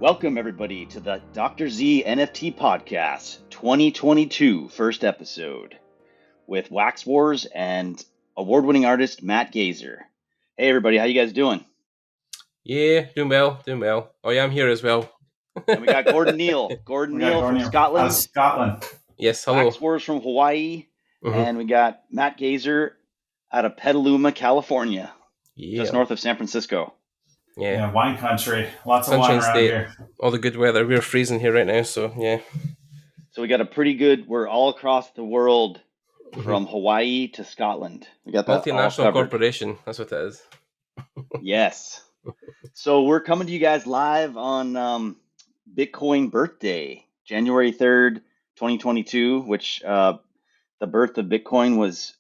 Welcome, everybody, to the Dr.Z NFT Podcast 2022 first episode with Waxwars and award-winning artist Matt Gazer. Hey, everybody, how you guys doing? Yeah, doing well. Oh, yeah, I'm here as well. And we got Gordon Neal. Gordon Neal from Scotland. Scotland. Yes, hello. Waxwars from Hawaii. And we got Matt Gazer out of Petaluma, California, just north of San Francisco. Yeah, wine country. Lots of wine around here. All the good weather. We're freezing here right now, so yeah. So we got a pretty good, we're all across the world from Hawaii to Scotland. We got that multinational corporation. That's what it is. Yes. So we're coming to you guys live on Bitcoin birthday, January 3rd, 2022, which the birth of Bitcoin was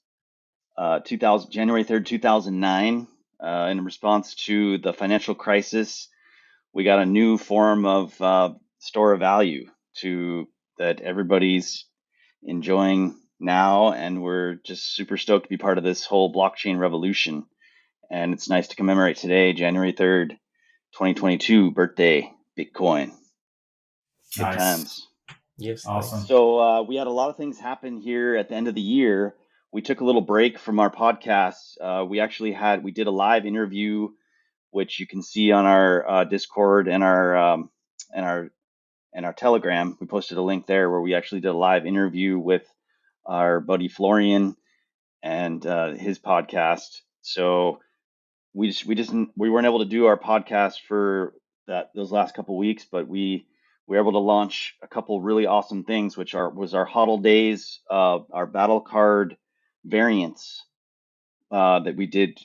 January 3rd, 2009. In response to the financial crisis, we got a new form of store of value that everybody's enjoying now, and we're just super stoked to be part of this whole blockchain revolution. And it's nice to commemorate today, January 3rd, 2022, birthday, Bitcoin. Good times. Yes. Awesome. So we had a lot of things happen here at the end of the year. We took a little break from our podcast. We did a live interview, which you can see on our Discord and our Telegram. We posted a link there where we actually did a live interview with our buddy Florian and his podcast. So we weren't able to do our podcast for those last couple of weeks, but we were able to launch a couple really awesome things, which was our HODLdays, our battle card variants that we did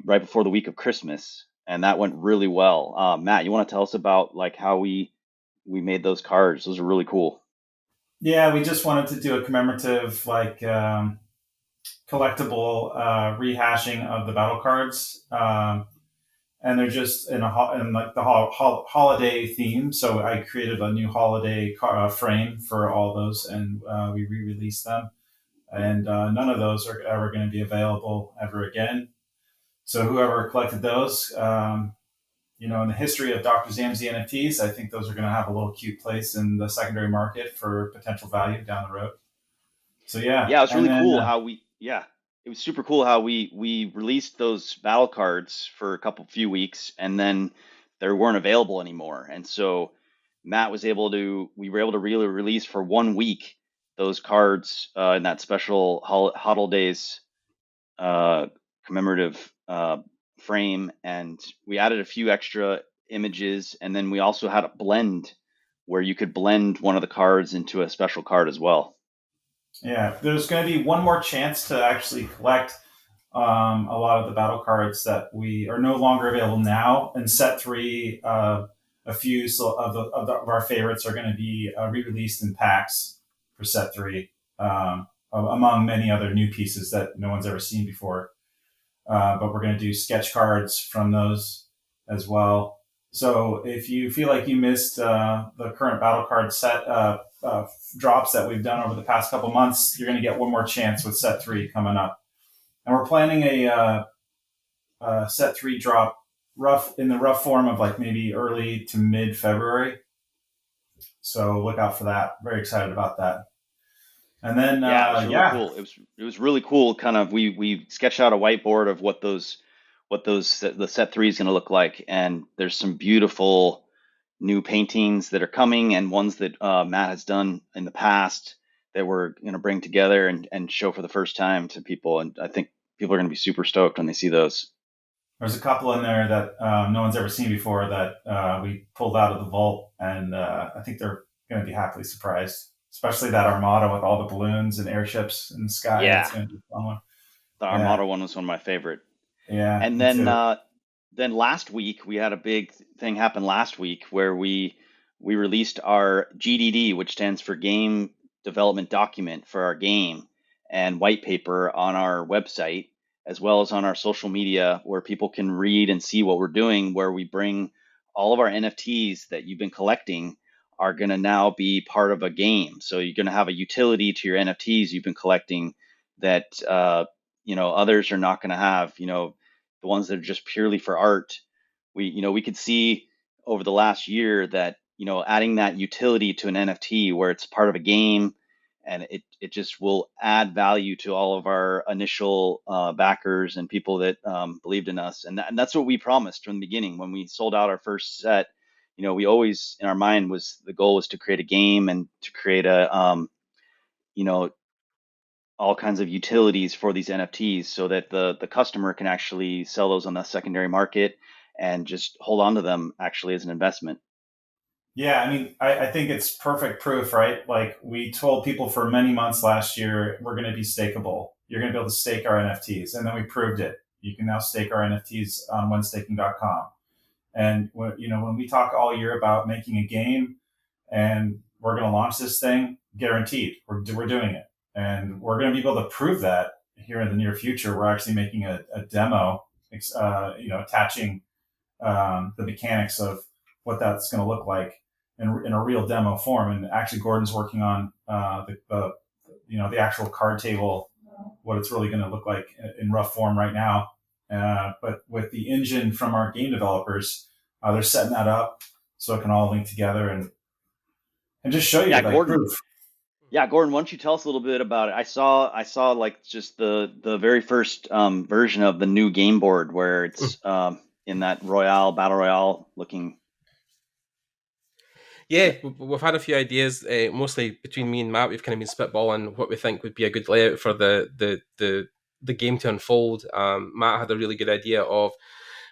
right before the week of Christmas, and that went really well. Matt, you want to tell us about like how we made those cards? Those are really cool. Yeah, we just wanted to do a commemorative collectible rehashing of the battle cards, and they're just in like the holiday theme. So I created a new holiday frame for all those, and we re-released them. And none of those are ever going to be available ever again. So whoever collected those, in the history of Dr. Zammsy NFTs, I think those are going to have a little cute place in the secondary market for potential value down the road. So yeah, it's really cool it was super cool how we released those battle cards for a few weeks, and then they weren't available anymore. And so Matt we were able to really release for 1 week those cards in that special HODLdays commemorative frame, and we added a few extra images, and then we also had a blend where you could blend one of the cards into a special card as well. Yeah, there's going to be one more chance to actually collect a lot of the battle cards that we are no longer available now. In set 3, a few of our favorites are going to be re-released in packs for set 3, among many other new pieces that no one's ever seen before. But we're going to do sketch cards from those as well. So if you feel like you missed the current battle card set drops that we've done over the past couple months, you're going to get one more chance with set 3 coming up. And we're planning a set 3 drop in the rough form of like maybe early to mid-February. So look out for that. Very excited about that. And then it was really cool. It was really cool. Kind of we sketched out a whiteboard of what the set 3 is going to look like, and there's some beautiful new paintings that are coming, and ones that Matt has done in the past that we're going to bring together and show for the first time to people. And I think people are going to be super stoked when they see those. There's a couple in there that no one's ever seen before that we pulled out of the vault, and I think they're going to be happily surprised. Especially that Armada with all the balloons and airships in the sky. Yeah, it's going to be fun. The Armada one was one of my favorite. Yeah, and then last week we had a big thing happen last week where we released our GDD, which stands for Game Development Document for our game, and white paper on our website, as well as on our social media, where people can read and see what we're doing, where we bring all of our NFTs that you've been collecting are going to now be part of a game. So you're going to have a utility to your NFTs you've been collecting that others are not going to have. The ones that are just purely for art. We could see over the last year that adding that utility to an NFT where it's part of a game, and it just will add value to all of our initial backers and people that believed in us. And that's what we promised from the beginning when we sold out our first set. We always, in our mind, the goal was to create a game and to create all kinds of utilities for these NFTs so that the customer can actually sell those on the secondary market and just hold on to them actually as an investment. Yeah, I mean, I think it's perfect proof, right? Like we told people for many months last year, we're going to be stakeable. You're going to be able to stake our NFTs. And then we proved it. You can now stake our NFTs on whenstaking.com. And when we talk all year about making a game and we're going to launch this thing, guaranteed, we're doing it. And we're going to be able to prove that here in the near future. We're actually making a demo, attaching the mechanics of what that's going to look like in a real demo form. And actually, Gordon's working on the actual card table, what it's really going to look like in rough form right now. But with the engine from our game developers, they're setting that up so it can all link together and just show you proof. Yeah, Gordon, why don't you tell us a little bit about it? I saw like just the very first version of the new game board where it's in that battle royale looking. Yeah, we've had a few ideas. Mostly between me and Matt, we've kind of been spitballing what we think would be a good layout for the game to unfold. Matt had a really good idea of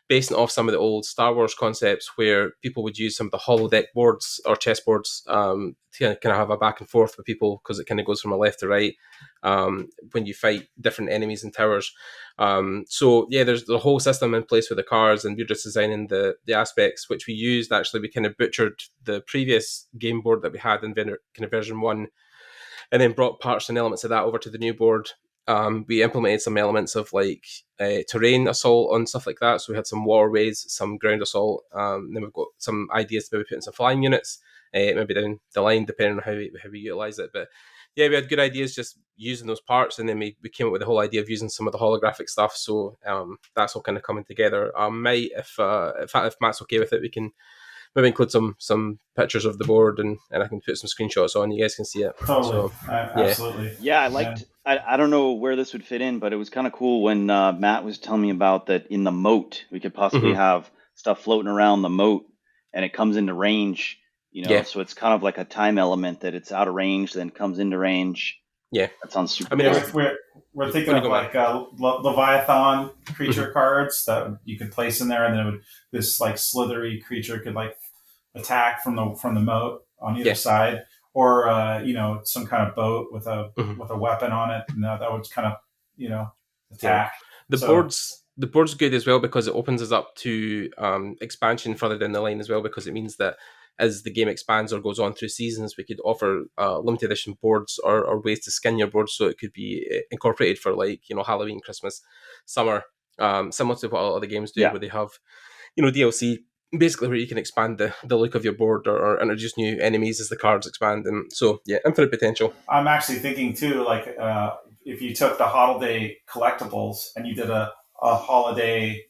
basing off some of the old Star Wars concepts where people would use some of the holodeck boards or chess boards to kind of have a back and forth with people because it kind of goes from a left to right when you fight different enemies and towers. So yeah, there's the whole system in place with the cards, and we're just designing the aspects which we used. Actually, we kind of butchered the previous game board that we had in kind of version 1 and then brought parts and elements of that over to the new board. We implemented some elements of like terrain assault and stuff like that. So we had some waterways, some ground assault. Then we've got some ideas to maybe put in some flying units, maybe down the line, depending on how we utilize it. But yeah, we had good ideas just using those parts, and then we came up with the whole idea of using some of the holographic stuff. So that's all kind of coming together. If Matt's okay with it, we can maybe include some pictures of the board and I can put some screenshots on. You guys can see it. Totally. So, absolutely. Yeah, I liked. I don't know where this would fit in, but it was kind of cool when Matt was telling me about that in the moat. We could possibly have stuff floating around the moat, and it comes into range. So it's kind of like a time element that it's out of range, then comes into range. Yeah, that sounds super. We're thinking of like Leviathan creature cards that you could place in there, and then this like slithery creature could like attack from the moat on either side, or some kind of boat with a weapon on it, and that would kind of attack. The board's good as well because it opens us up to expansion further down the line as well, because it means that as the game expands or goes on through seasons, we could offer limited edition boards or ways to skin your board so it could be incorporated for like Halloween, Christmas, summer, similar to what a lot of the games do, where they have DLC basically where you can expand the look of your board or introduce new enemies as the cards expand. And so yeah, infinite potential. I'm actually thinking too, like if you took the HODLday collectibles and you did a holiday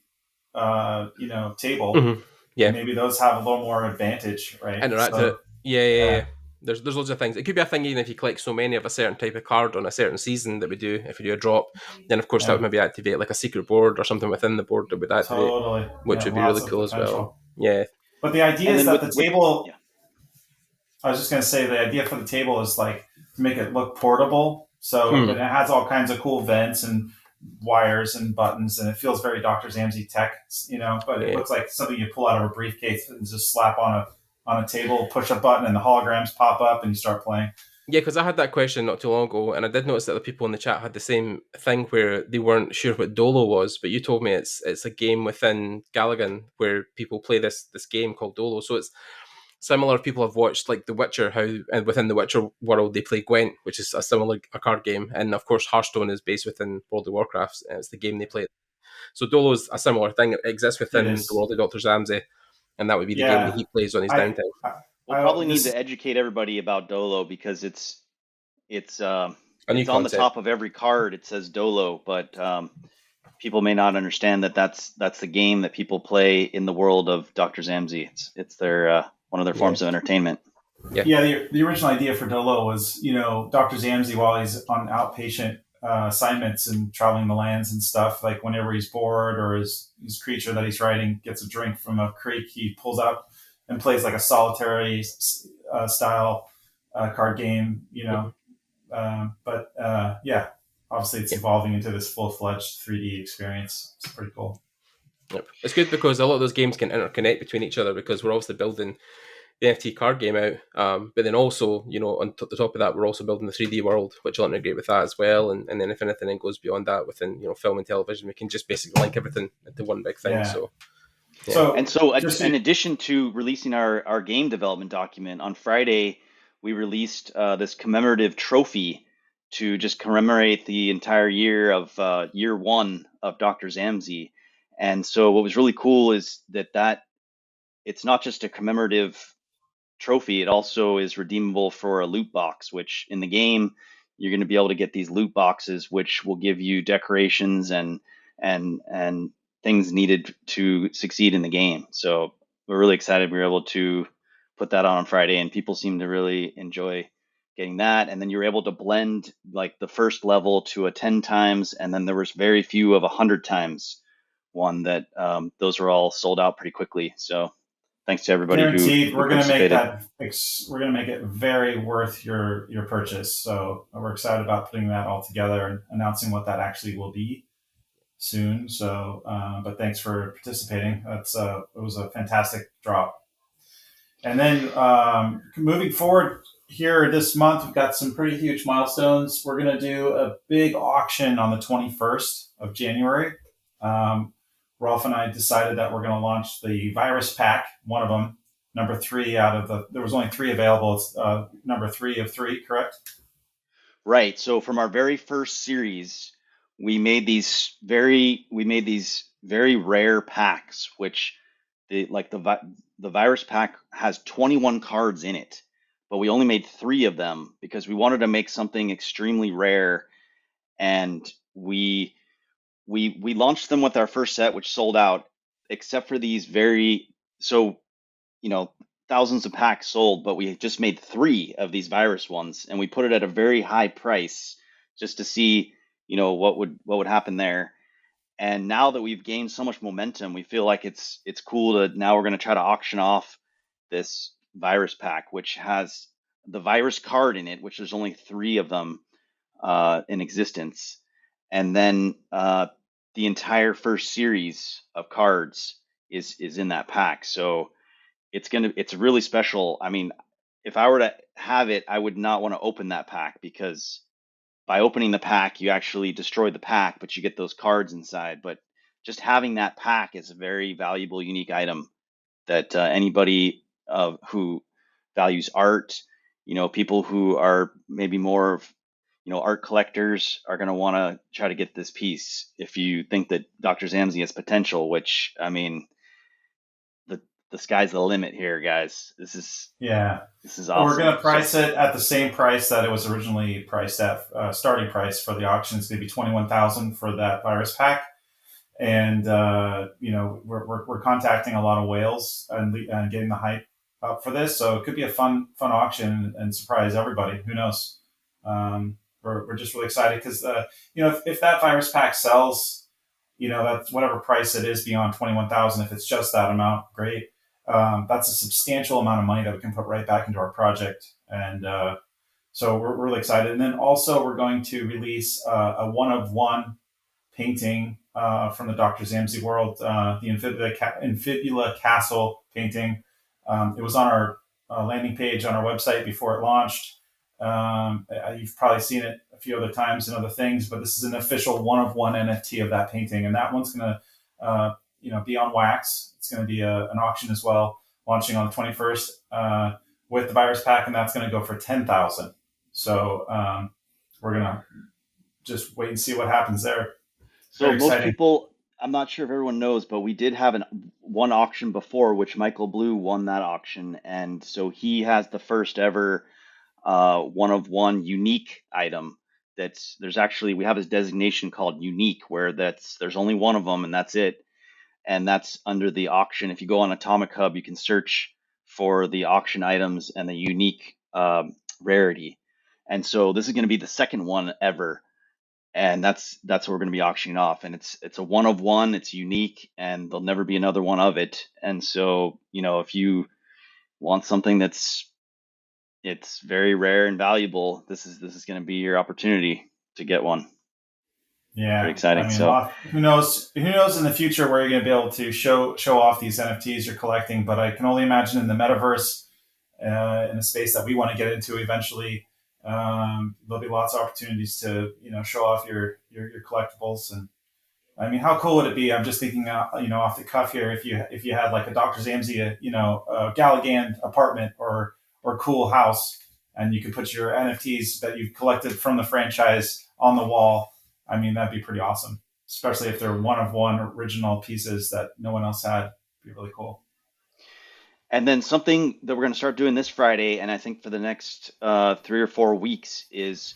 table, maybe those have a little more advantage, right? Interact yeah. There's loads of things. It could be a thing even if you collect so many of a certain type of card on a certain season that we do. If we do a drop, then of course that would maybe activate like a secret board or something within the board that would activate, which would be really cool as well. Yeah. But the idea is that the table. I was just going to say the idea for the table is like to make it look portable. So it has all kinds of cool vents and wires and buttons, and it feels very Dr. Zammsy tech, but it looks like something you pull out of a briefcase and just slap on a table, push a button, and the holograms pop up and you start playing. Yeah, because I had that question not too long ago, and I did notice that the people in the chat had the same thing where they weren't sure what Dolo was, but you told me it's a game within Galagan where people play this game called Dolo. So it's similar. People have watched like The Witcher, and within the Witcher world they play Gwent, which is a card game, and of course Hearthstone is based within World of Warcraft, and it's the game they play. So Dolo is a similar thing. It exists within the world of Dr. Zammsy, and that would be the game that he plays on his downtime. We'll probably need to educate everybody about Dolo because it's on the top of every card. It says Dolo, but people may not understand that that's the game that people play in the world of Dr. Zammsy. It's their one of their forms of entertainment. Yeah, the original idea for Dolo was, Dr. Zammsy, while he's on outpatient assignments and traveling the lands and stuff, like whenever he's bored or his creature that he's riding gets a drink from a creek, he pulls out and plays like a solitary style card game, yeah, obviously it's evolving into this full-fledged 3D experience. It's pretty cool. Yep. It's good because a lot of those games can interconnect between each other, because we're obviously building the NFT card game out, but then also, on the top of that, we're also building the 3D world, which will integrate with that as well. And then if anything goes beyond that within, film and television, we can just basically link everything into one big thing. Yeah. So in addition to releasing our game development document, on Friday, we released this commemorative trophy to just commemorate the entire year of year one of Dr. Zammsy. And so what was really cool is that it's not just a commemorative trophy, it also is redeemable for a loot box, which in the game, you're going to be able to get these loot boxes, which will give you decorations and things needed to succeed in the game. So we're really excited we were able to put that on Friday, and people seem to really enjoy getting that. And then you're able to blend like the first level to a 10 times, and then there was very few of 100 times one that those were all sold out pretty quickly. So thanks to everybody who we're going to participated. We're going to make it very worth your purchase. So we're excited about putting that all together and announcing what that actually will be soon. So, but thanks for participating. It was a fantastic drop. And then moving forward here this month, we've got some pretty huge milestones. We're going to do a big auction on the 21st of January. Rolf and I decided that we're going to launch the virus pack, one of them, number 3 there was only 3 available. It's number 3 of 3, correct? Right. So from our very first series, we made these very rare packs, which the virus pack has 21 cards in it, but we only made 3 of them because we wanted to make something extremely rare. And we launched them with our first set, which sold out, except for these thousands of packs sold, but we just made 3 of these virus ones, and we put it at a very high price just to see, what would happen there. And now that we've gained so much momentum, we feel like it's cool now we're going to try to auction off this virus pack, which has the virus card in it, which there's only 3 of them in existence. And then the entire first series of cards is in that pack. So it's really special. I mean, if I were to have it, I would not want to open that pack, because by opening the pack, you actually destroy the pack, but you get those cards inside. But just having that pack is a very valuable, unique item that anybody who values art, people who are maybe more of, art collectors are going to want to try to get this piece. If you think that Dr. Zammsy has potential, which, I mean, the sky's the limit here, guys. This is awesome. We're going to price it at the same price that it was originally priced at. Starting price for the auction is going to be $21,000 for that virus pack. And we're contacting a lot of whales and getting the hype up for this. So it could be a fun auction and surprise everybody. Who knows? We're just really excited because if that virus pack sells, that's whatever price it is beyond $21,000. If it's just that amount, great. That's a substantial amount of money that we can put right back into our project. And so we're really excited. And then also we're going to release a one-of-one painting from the Dr. Zammsy world, the Infibula Castle painting. It was on our landing page on our website before it launched. You've probably seen it a few other times and other things, but this is an official one-of-one NFT of that painting. And that one's going to be on Wax. It's going to be an auction as well, launching on the 21st with the virus pack, and that's going to go for $10,000. So we're going to just wait and see what happens there. So most people, I'm not sure if everyone knows, but we did have one auction before, which Michael Blue won that auction, and so he has the first ever one-of-one unique item. We have his designation called unique, where there's only one of them and that's it. And that's under the auction. If you go on Atomic Hub, you can search for the auction items and the unique rarity. And so this is going to be the second one ever, and that's what we're going to be auctioning off. And it's a one of one. It's unique, and there'll never be another one of it. And so, you know, if you want something it's very rare and valuable, this is going to be your opportunity to get one. Yeah, pretty exciting. I mean, So who knows? Who knows in the future where you're going to be able to show off these NFTs you're collecting? But I can only imagine in the metaverse, in a space that we want to get into eventually, there'll be lots of opportunities to show off your collectibles. And I mean, how cool would it be? I'm just thinking, off the cuff here. If you had like a Dr. Zammsy, a Galligan apartment or cool house, and you could put your NFTs that you've collected from the franchise on the wall. I mean, that'd be pretty awesome, especially if they're one of one original pieces that no one else had. It'd be really cool. And then something that we're going to start doing this Friday, and I think for the next 3 or 4 weeks, is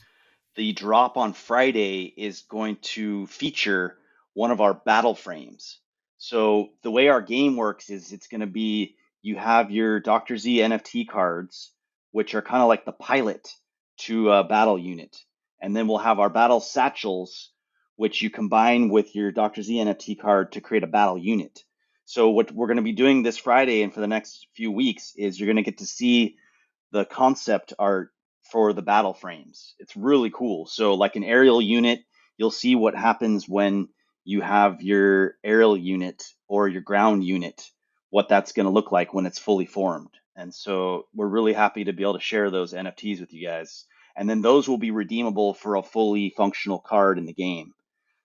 the drop on Friday is going to feature one of our battle frames. So the way our game works is it's going to be, you have your Dr.Z NFT cards, which are kind of like the pilot to a battle unit. And then we'll have our battle satchels, which you combine with your Dr.Z NFT card to create a battle unit. So what we're going to be doing this Friday and for the next few weeks is you're going to get to see the concept art for the battle frames. It's really cool. So like an aerial unit, you'll see what happens when you have your aerial unit or your ground unit, what that's going to look like when it's fully formed. And so we're really happy to be able to share those NFTs with you guys. And then those will be redeemable for a fully functional card in the game.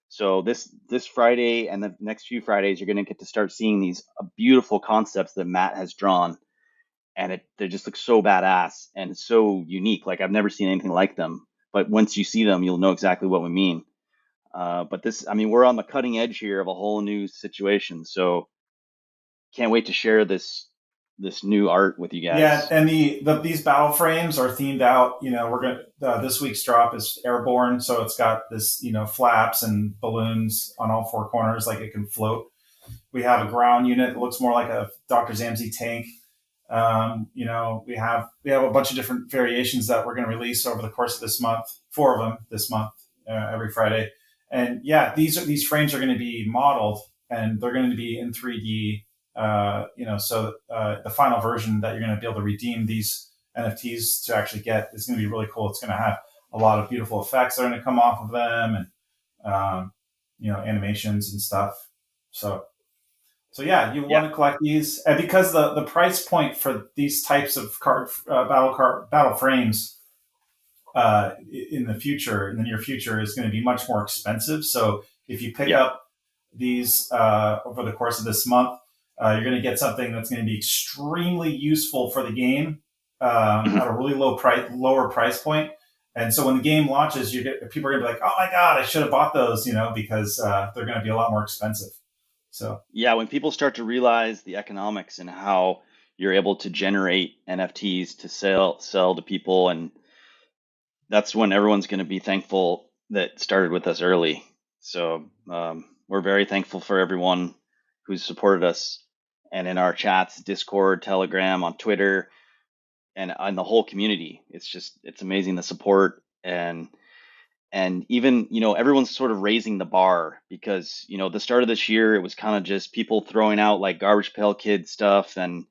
So this Friday and the next few Fridays, you're going to get to start seeing these beautiful concepts that Matt has drawn, and they just look so badass and so unique. Like I've never seen anything like them. But once you see them, you'll know exactly what we mean. But this, I mean, we're on the cutting edge here of a whole new situation. So can't wait to share this new art with you guys. Yeah, and these battle frames are themed out. We're gonna this week's drop is airborne, so it's got this flaps and balloons on all four corners, like it can float. We have a ground unit that looks more like a Dr. Zammsy tank. We have a bunch of different variations that we're going to release over the course of this month. 4 of them this month, every Friday. And yeah, these frames are going to be modeled and they're going to be in 3D. So the final version that you're going to be able to redeem these NFTs to actually get is going to be really cool. It's going to have a lot of beautiful effects that are going to come off of them, and animations and stuff. So yeah, you want to collect these, and because the price point for these types of battle frames in the near future is going to be much more expensive. So if you pick up these over the course of this month, you're going to get something that's going to be extremely useful for the game at a really lower price point. And so when the game launches, people are going to be like, "Oh my god, I should have bought those," because they're going to be a lot more expensive. So yeah, when people start to realize the economics and how you're able to generate NFTs to sell to people, and that's when everyone's going to be thankful that started with us early. So we're very thankful for everyone who's supported us, and in our chats, Discord, Telegram, on Twitter, and the whole community. It's amazing, the support, and even, everyone's sort of raising the bar, because, the start of this year, it was kind of just people throwing out like Garbage Pail Kid stuff and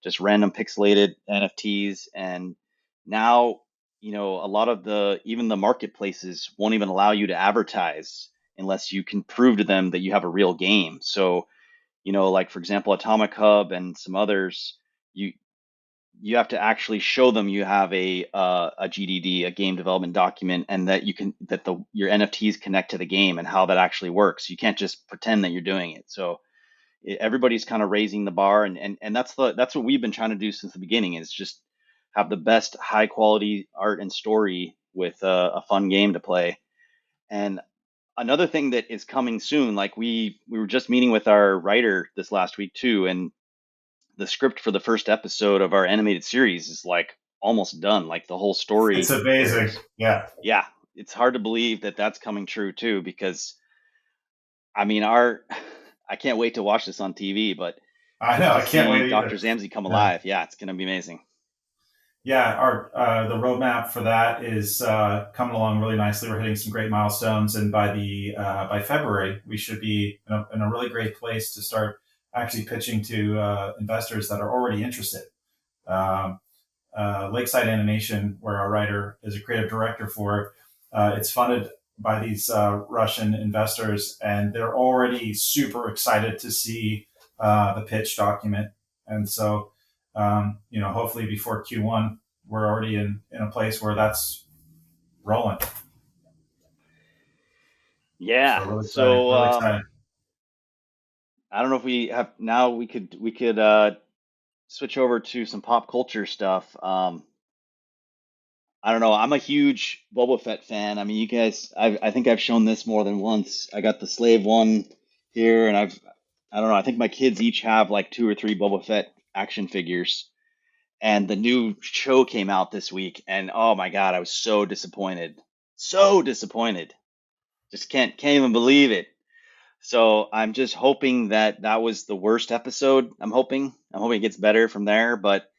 just random pixelated NFTs. And now, a lot of even the marketplaces won't even allow you to advertise unless you can prove to them that you have a real game. So, like for example, Atomic Hub and some others, you have to actually show them you have a GDD, a game development document, and that your NFTs connect to the game and how that actually works. You can't just pretend that you're doing it. So everybody's kind of raising the bar, and that's what we've been trying to do since the beginning, is just have the best high quality art and story with a fun game to play. And another thing that is coming soon, like we were just meeting with our writer this last week too, and the script for the first episode of our animated series is like almost done. Like the whole story. It's amazing. Yeah. Yeah. It's hard to believe that that's coming true too, because I mean, I can't wait to watch this on TV, but I know. just to I can't see wait Dr. either. Zammsy come Yeah. alive. Yeah, it's gonna be amazing. Yeah, our the roadmap for that is coming along really nicely. We're hitting some great milestones, and by February, we should be in a really great place to start actually pitching to investors that are already interested. Um, Lakeside Animation, where our writer is a creative director for, it's funded by these Russian investors, and they're already super excited to see the pitch document. And so, hopefully before Q1, we're already in a place where that's rolling. Yeah. So really exciting, So really exciting. I don't know if we have now. We could switch over to some pop culture stuff. I don't know. I'm a huge Boba Fett fan. I mean, you guys, I think I've shown this more than once. I got the slave one here, and I don't know. I think my kids each have like two or three Boba Fett action figures. And the new show came out this week, and oh my God, I was so disappointed. So disappointed. Just can't even believe it. So I'm just hoping that that was the worst episode. I'm hoping it gets better from there. But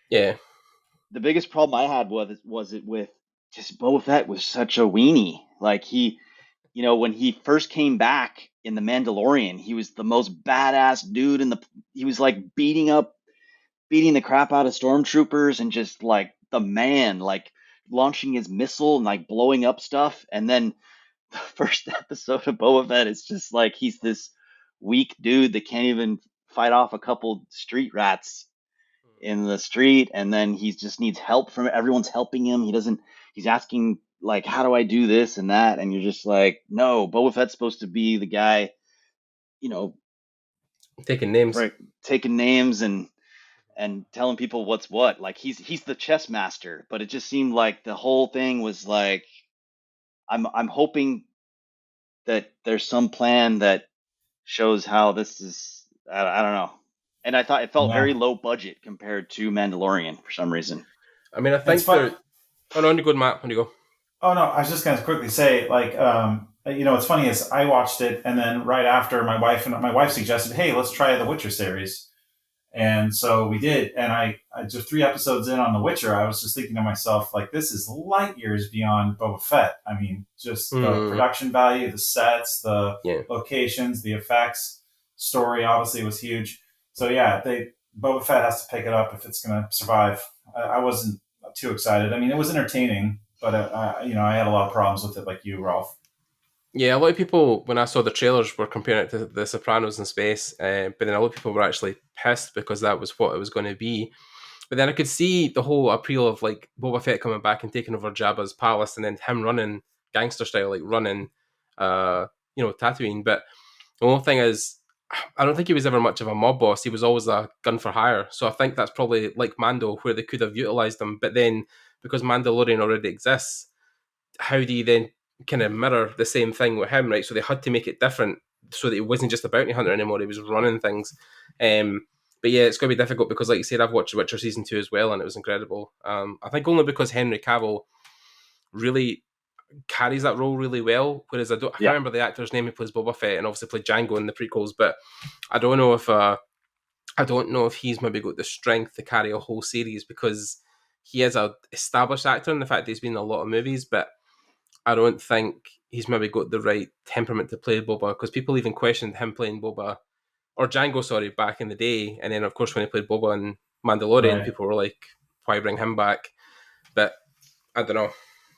Yeah. the biggest problem I had was it with just Boba Fett was such a weenie. Like when he first came back in the Mandalorian, he was the most badass dude in the. He was like beating the crap out of stormtroopers and just like the man, like launching his missile and like blowing up stuff. And then the first episode of Boba Fett, it's just like he's this weak dude that can't even fight off a couple street rats in the street, and then he just needs help from everyone's helping him. He's asking like, how do I do this and that? And you're just like, no, Boba Fett's supposed to be the guy, you know, Taking names. right, taking names and telling people what's what. Like he's the chess master, but it just seemed like the whole thing was like I'm hoping that there's some plan that shows how this is. I don't know. And I thought it felt Yeah, very low budget compared to Mandalorian for some reason. I mean, I it's think fun. they're. Oh, no, on you go, Matt. On you go. Oh no, I was just going to quickly say, like, what's funny is I watched it, and then right after, my wife suggested, "Hey, let's try the Witcher series." And so we did. And I just 3 episodes in on The Witcher, I was just thinking to myself, like, this is light years beyond Boba Fett. I mean, just the Mm, production value, the sets, the yeah. locations, the effects, story obviously was huge. So yeah, Boba Fett has to pick it up if it's going to survive. I wasn't too excited. I mean, it was entertaining, but I had a lot of problems with it, like you, Rolf. Yeah, a lot of people, when I saw the trailers, were comparing it to The Sopranos in space, but then a lot of people were actually pissed because that was what it was going to be. But then I could see the whole appeal of like Boba Fett coming back and taking over Jabba's palace, and then him running gangster style, like running, Tatooine. But the only thing is, I don't think he was ever much of a mob boss. He was always a gun for hire. So I think that's probably like Mando, where they could have utilized him. But then because Mandalorian already exists, how do you then kind of mirror the same thing with him, right? So they had to make it different so that it wasn't just a bounty hunter anymore. He was running things. But yeah, it's going to be difficult because, like you said, I've watched Witcher season 2 as well, and it was incredible. I think only because Henry Cavill really carries that role really well. Whereas I can't Yeah. remember the actor's name who plays Boba Fett and obviously played Django in the prequels, but I don't know if he's maybe got the strength to carry a whole series because he is a established actor in the fact that he's been in a lot of movies, but I don't think he's maybe got the right temperament to play Boba because people even questioned him playing Boba or Django, sorry, back in the day. And then, of course, when he played Boba in Mandalorian, Right. people were like, why bring him back? But I don't know.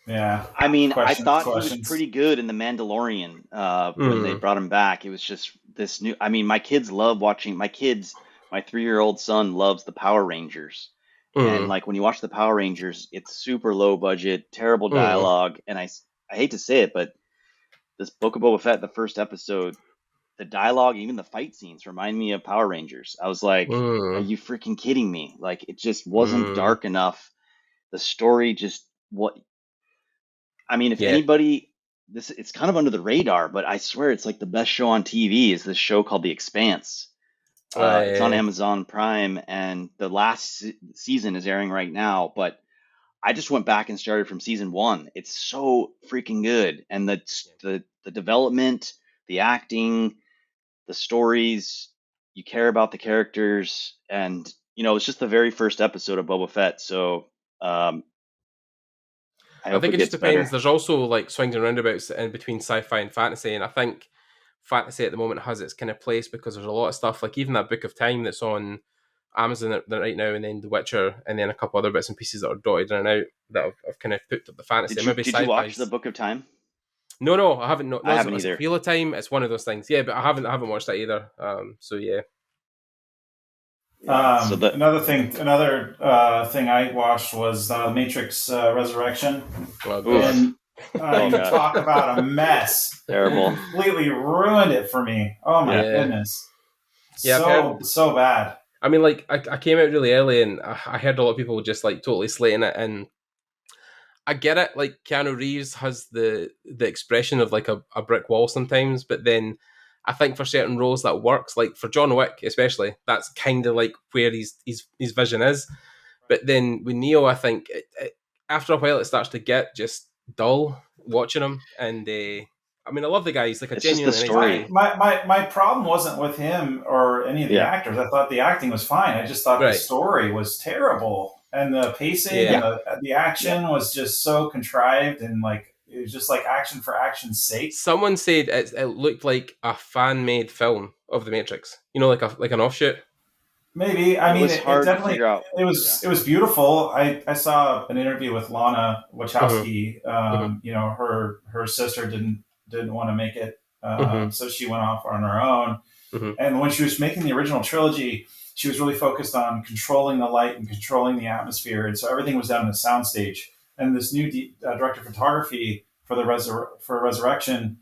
Yeah. I mean, I thought he was Questions. pretty good in the Mandalorian when they Mm, brought him back. It was just this new. I mean, my kids love watching. My 3-year-old son loves the Power Rangers, and mm, like when you watch the Power Rangers, it's super low budget, terrible mm, dialogue, and I hate to say it, but this Book of Boba Fett, the first episode, the dialogue, even the fight scenes, remind me of Power Rangers. I was like, are mm, you freaking kidding me? Like it just wasn't mm. dark enough. The story just what I mean, if Yeah. anybody, this it's kind of under the radar, but I swear it's like the best show on TV is this show called The Expanse. It's on Uh, Amazon Prime, and the last season is airing right now. But I just went back and started from season one. It's so freaking good, and the development, the acting, the stories. you care about the characters, and it's just the very first episode of Boba Fett, so I hope think it it just gets better. depends. There's also like swings and roundabouts in between sci-fi and fantasy, and I think fantasy at the moment has its kind of place because there's a lot of stuff like even that Book of Time that's on Amazon right now, and then The Witcher, and then a couple other bits and pieces that are dotted in and out that I've kind of put up the fantasy. Did you watch the Book of Time? No, I haven't. I haven't either. Wheel of Time, it's one of those things. Yeah, but I haven't watched that either. So yeah. Another thing I watched was Matrix Resurrection. And you talk about a mess. Terrible. Completely ruined it for me. Oh my goodness. Yeah, so bad. I mean, like I came out really early, and I heard a lot of people just like totally slating it, and I get it. Like Keanu Reeves has the expression of like a brick wall sometimes, but then I think for certain roles that works. Like for John Wick, especially, that's kind of like where his vision is. But then with Neo, I think after a while it starts to get just dull watching him. And I mean, I love the guy. He's like a genuine story. My problem wasn't with him or any of the actors. I thought the acting was fine. I just thought the story was terrible. And the pacing and the action was just so contrived, and like it was just like action for action's sake. Someone said it looked like a fan-made film of The Matrix. Like an offshoot. Maybe. I mean, it definitely. It was beautiful. I saw an interview with Lana Wachowski. Her sister didn't want to make it, so she went off on her own. And when she was making the original trilogy, she was really focused on controlling the light and controlling the atmosphere, and so everything was done in a soundstage. And this new director of photography for Resurrection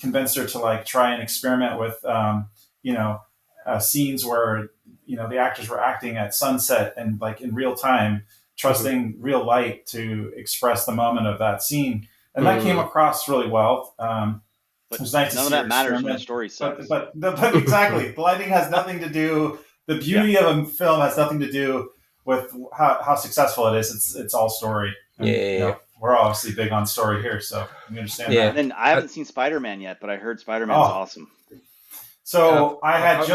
convinced her to like try and experiment with scenes where the actors were acting at sunset and like in real time, trusting real light to express the moment of that scene, and that came across really well. It was nice to see none of that matters when the story sucks. But exactly, the lighting has nothing to do. The beauty of a film has nothing to do with how successful it is. It's all story. And, we're obviously big on story here, so we understand that. And then I haven't seen Spider-Man yet, but I heard Spider-Man's awesome. So I've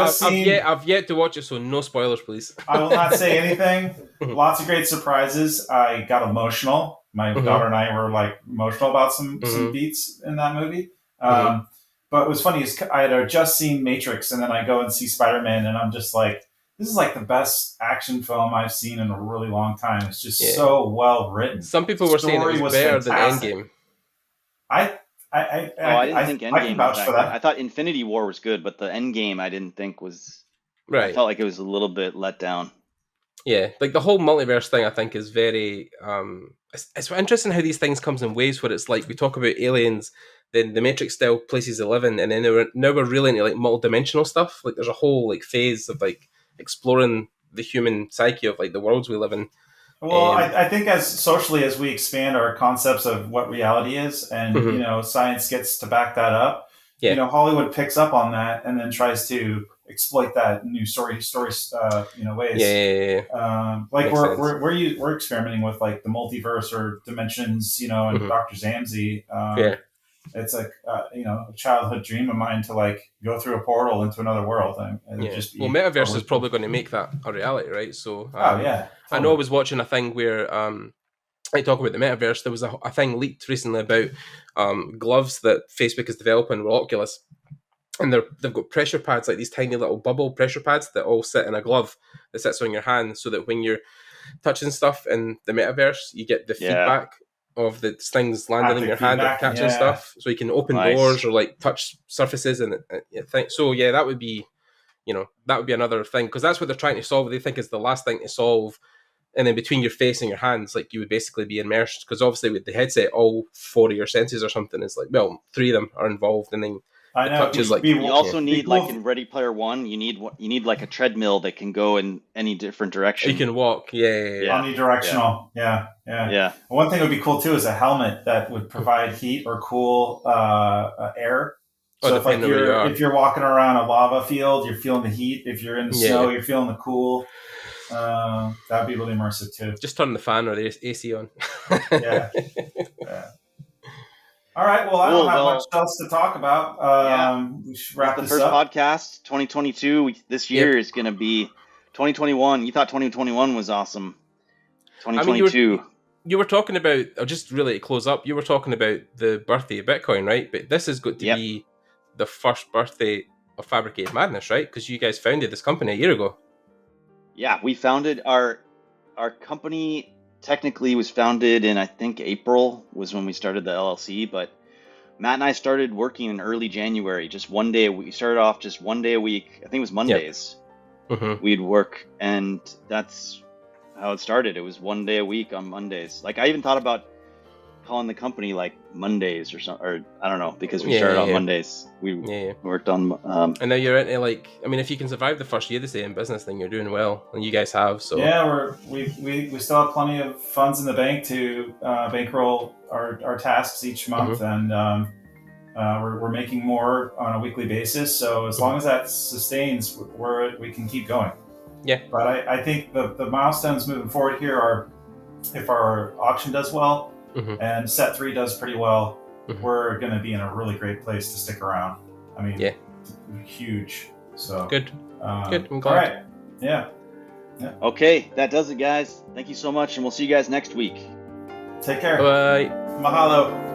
yet to watch it, so no spoilers, please. I will not say anything. Lots of great surprises. I got emotional. My daughter and I were like emotional about some beats in that movie. But what's funny is I had just seen Matrix, and then I go and see Spider-Man, and I'm just like, this is like the best action film I've seen in a really long time. It's just so well written. Some people were saying it was better than Endgame. I didn't think Endgame was that good. I thought Infinity War was good, but the Endgame I didn't think was. Right. I felt like it was a little bit let down. Yeah, like the whole multiverse thing, I think is very. It's interesting how these things comes in waves where it's like we talk about aliens, then the Matrix style places they live in, and then now we're really into like multi-dimensional stuff. Like there's a whole like phase of like exploring the human psyche of like the worlds we live in. Well, I think as socially as we expand our concepts of what reality is, and science gets to back that up, Hollywood picks up on that and then tries to exploit that in new stories, ways. Like we're experimenting with like the multiverse or dimensions, and Dr. Zammsy. It's like a childhood dream of mine to like go through a portal into another world. Metaverse is probably going to make that a reality, right? So totally. I know I was watching a thing where I talk about the metaverse. There was a thing leaked recently about gloves that Facebook is developing with Oculus, and they've got pressure pads, like these tiny little bubble pressure pads that all sit in a glove that sits on your hand, so that when you're touching stuff in the metaverse, you get the feedback of the things landing in your hand and catching stuff, so you can open doors or like touch surfaces and so that would be another thing, because that's what they're trying to solve. They think is the last thing to solve, and then between your face and your hands, like you would basically be immersed, because obviously with the headset all 4 of your senses or something is like, well, 3 of them are involved, and then I know. You also need like in Ready Player One, you need like a treadmill that can go in any different direction. You can walk, omnidirectional. Yeah. One thing that would be cool too is a helmet that would provide heat or cool air. So if you're walking around a lava field, you're feeling the heat. If you're in the snow, you're feeling the cool. That'd be really immersive too. Just turn the fan or the AC on. All right. Well, I Cool. don't have much Well, else to talk about. yeah, We should this is wrap the this first up. podcast, 2022. This Yep. year is going to be 2021. You thought 2021 was awesome. I mean, 2022. you were talking about, just really to close up, you were talking about the birthday of Bitcoin, right? But this is going to Yep. be the first birthday of Fabricated Madness, right? Because you guys founded this company a year ago. Yeah, we founded our company. Technically, was founded in, I think, April was when we started the LLC, but Matt and I started working in early January, just one day a week. We started off just one day a week. I think it was Mondays. Mm-hmm. We'd work, and that's how it started. It was one day a week on Mondays. Like, I even thought about calling the company like Mondays or something, or I don't know, because we started on Mondays. We worked on. And now you're into, like, I mean, if you can survive the first year, they say, in business, then you're doing well, and you guys have. So yeah, we still have plenty of funds in the bank to bankroll our tasks each month, and we're making more on a weekly basis. So as long as that sustains, we can keep going. Yeah. But I think the milestones moving forward here are, if our auction does well and set 3 does pretty well, we're going to be in a really great place to stick around. I mean, huge. So good. Good. I'm glad. All right. Yeah. Okay, that does it, guys. Thank you so much, and we'll see you guys next week. Take care. Bye. Mahalo.